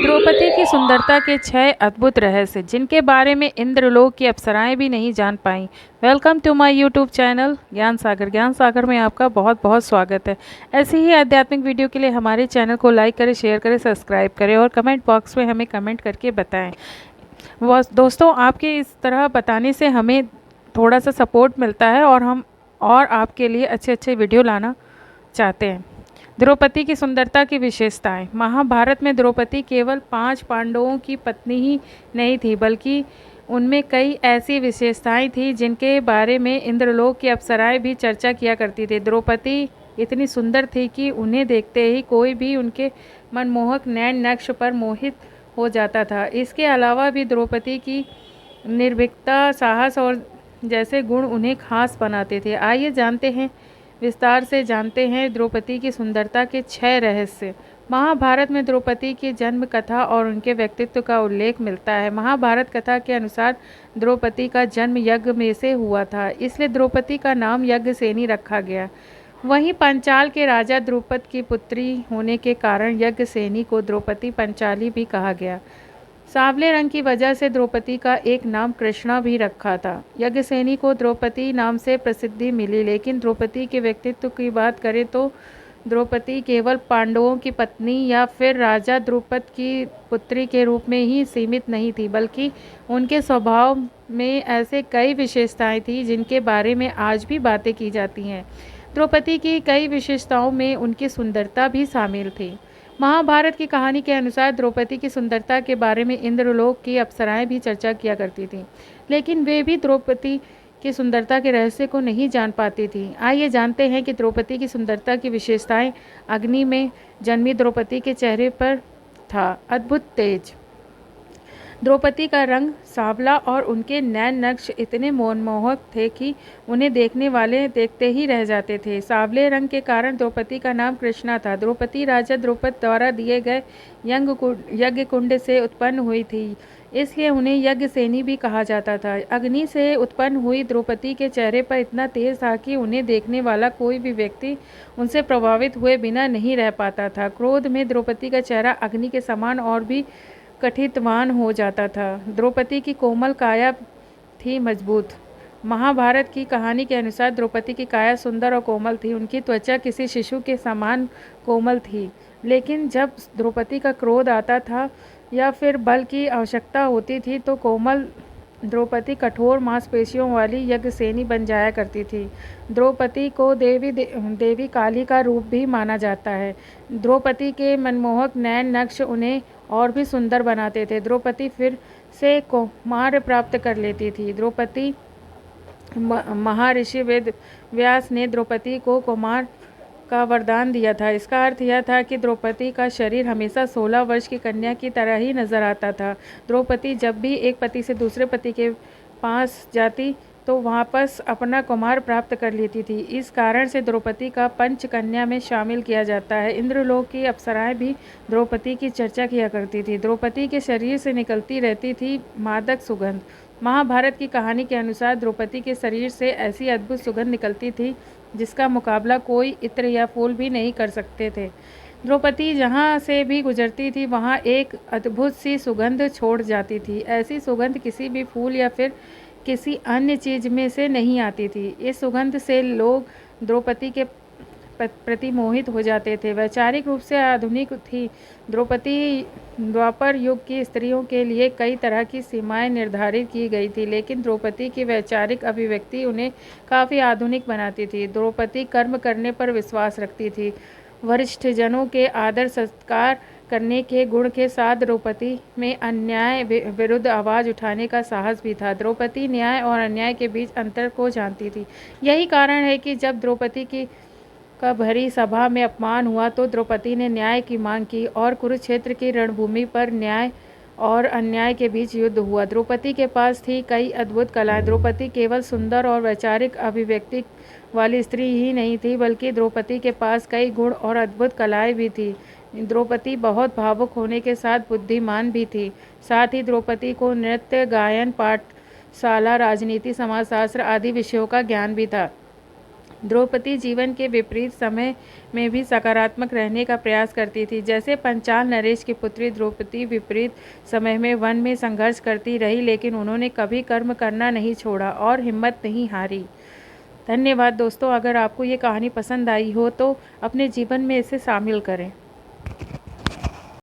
द्रौपदी की सुंदरता के 6 अद्भुत रहस्य जिनके बारे में इंद्रलोक की अप्सराएं भी नहीं जान पाईं। Welcome to my YouTube channel Gyan Sagar में आपका बहुत बहुत स्वागत है। ऐसी ही आध्यात्मिक वीडियो के लिए हमारे चैनल को लाइक करें, शेयर करें, सब्सक्राइब करें और कमेंट बॉक्स में हमें कमेंट करके बताएं। दोस्तों, आपके इस तरह बताने से हमें थोड़ा सा सपोर्ट मिलता है और हम आपके लिए अच्छे अच्छे वीडियो लाना चाहते हैं। द्रौपदी की सुंदरता की विशेषताएं। महाभारत में द्रौपदी केवल 5 पांडवों की पत्नी ही नहीं थी, बल्कि उनमें कई ऐसी विशेषताएं थीं जिनके बारे में इंद्रलोक की अप्सराएं भी चर्चा किया करती थी। द्रौपदी इतनी सुंदर थी कि उन्हें देखते ही कोई भी उनके मनमोहक नैन नक्श पर मोहित हो जाता था। इसके अलावा भी द्रौपदी की निर्भीकता, साहस और जैसे गुण उन्हें खास बनाते थे। आइए विस्तार से जानते हैं द्रौपदी की सुंदरता के 6 रहस्य। महाभारत में द्रौपदी की जन्म कथा और उनके व्यक्तित्व का उल्लेख मिलता है। महाभारत कथा के अनुसार द्रौपदी का जन्म यज्ञ में से हुआ था, इसलिए द्रौपदी का नाम यज्ञसेनी रखा गया। वहीं पांचाल के राजा द्रुपद की पुत्री होने के कारण यज्ञसेनी को द्रौपदी पंचाली भी कहा गया। सांवले रंग की वजह से द्रौपदी का एक नाम कृष्णा भी रखा था। यज्ञसेनी को द्रौपदी नाम से प्रसिद्धि मिली, लेकिन द्रौपदी के व्यक्तित्व की बात करें तो द्रौपदी केवल पांडवों की पत्नी या फिर राजा द्रुपद की पुत्री के रूप में ही सीमित नहीं थी, बल्कि उनके स्वभाव में ऐसे कई विशेषताएं थीं जिनके बारे में आज भी बातें की जाती हैं। द्रौपदी की कई विशेषताओं में उनकी सुंदरता भी शामिल थी। महाभारत की कहानी के अनुसार द्रौपदी की सुंदरता के बारे में इंद्रलोक की अप्सराएं भी चर्चा किया करती थीं, लेकिन वे भी द्रौपदी की सुंदरता के रहस्य को नहीं जान पाती थीं। आइए जानते हैं कि द्रौपदी की सुंदरता की विशेषताएं। अग्नि में जन्मी द्रौपदी के चेहरे पर था अद्भुत तेज। द्रौपदी का रंग सांवला और उनके नैन नक्श इतने मनमोहक थे कि उन्हें देखने वाले देखते ही रह जाते थे। सांवले रंग के कारण द्रौपदी का नाम कृष्णा था। द्रौपदी राजा द्रुपद द्वारा दिए गए यज्ञ कुंड से उत्पन्न हुई थी, इसलिए उन्हें यज्ञसेनी भी कहा जाता था। अग्नि से उत्पन्न हुई द्रौपदी के चेहरे पर इतना तेज था कि उन्हें देखने वाला कोई भी व्यक्ति उनसे प्रभावित हुए बिना नहीं रह पाता था। क्रोध में द्रौपदी का चेहरा अग्नि के समान और भी कठितवान हो जाता था। द्रौपदी की कोमल काया थी मजबूत। महाभारत की कहानी के अनुसार द्रौपदी की काया सुंदर और कोमल थी। उनकी त्वचा किसी शिशु के समान कोमल थी, लेकिन जब द्रौपदी का क्रोध आता था या फिर बल की आवश्यकता होती थी तो कोमल द्रौपदी कठोर मांसपेशियों वाली यज्ञसेनी बन जाया करती थी। द्रौपदी को देवी काली का रूप भी माना जाता है। द्रौपदी के मनमोहक नैन नक्श उन्हें और भी सुंदर बनाते थे। द्रौपदी फिर से कौमार्य प्राप्त कर लेती थी। द्रौपदी महर्षि वेद व्यास ने द्रौपदी को कौमार का वरदान दिया था। इसका अर्थ यह था कि द्रौपदी का शरीर हमेशा 16 वर्ष की कन्या की तरह ही नजर आता था। द्रौपदी जब भी एक पति से दूसरे पति के पास जाती तो वापस अपना कुमार प्राप्त कर लेती थी। इस कारण से द्रौपदी का पंचकन्या में शामिल किया जाता है। इंद्रलोक की अप्सराएं भी द्रौपदी की चर्चा किया करती थी। द्रौपदी के शरीर से निकलती रहती थी मादक सुगंध। महाभारत की कहानी के अनुसार द्रौपदी के शरीर से ऐसी अद्भुत सुगंध निकलती थी जिसका मुकाबला कोई इत्र या फूल भी नहीं कर सकते थे। द्रौपदी जहाँ से भी गुजरती थी वहाँ एक अद्भुत सी सुगंध छोड़ जाती थी। ऐसी सुगंध किसी भी फूल या फिर किसी अन्य चीज में से नहीं आती थी। इस सुगंध से लोग द्रौपदी के प्रति मोहित हो जाते थे। वैचारिक रूप से आधुनिक थी। द्रौपदी द्वापर युग की स्त्रियों के लिए कई तरह की सीमाएं निर्धारित की गई थी, लेकिन द्रौपदी की वैचारिक अभिव्यक्ति उन्हें काफ़ी आधुनिक बनाती थी। द्रौपदी कर्म करने पर विश्वास रखती थी। वरिष्ठ जनों के आदर सत्कार करने के गुण के साथ द्रौपदी में अन्याय विरुद्ध आवाज़ उठाने का साहस भी था। द्रौपदी न्याय और अन्याय के बीच अंतर को जानती थी। यही कारण है कि जब द्रौपदी की का भरी सभा में अपमान हुआ तो द्रौपदी ने न्याय की मांग की और कुरुक्षेत्र की रणभूमि पर न्याय और अन्याय के बीच युद्ध हुआ। द्रौपदी के पास थी कई अद्भुत कलाएं। द्रौपदी केवल सुंदर और वैचारिक अभिव्यक्ति वाली स्त्री ही नहीं थी, बल्कि द्रौपदी के पास कई गुण और अद्भुत कलाएं भी थी। द्रौपदी बहुत भावुक होने के साथ बुद्धिमान भी थी। साथ ही द्रौपदी को नृत्य, गायन, पाठशाला, राजनीति, समाजशास्त्र आदि विषयों का ज्ञान भी था। द्रौपदी जीवन के विपरीत समय में भी सकारात्मक रहने का प्रयास करती थी। जैसे पंचाल नरेश की पुत्री द्रौपदी विपरीत समय में वन में संघर्ष करती रही, लेकिन उन्होंने कभी कर्म करना नहीं छोड़ा और हिम्मत नहीं हारी। धन्यवाद दोस्तों। अगर आपको ये कहानी पसंद आई हो तो अपने जीवन में इसे शामिल करें।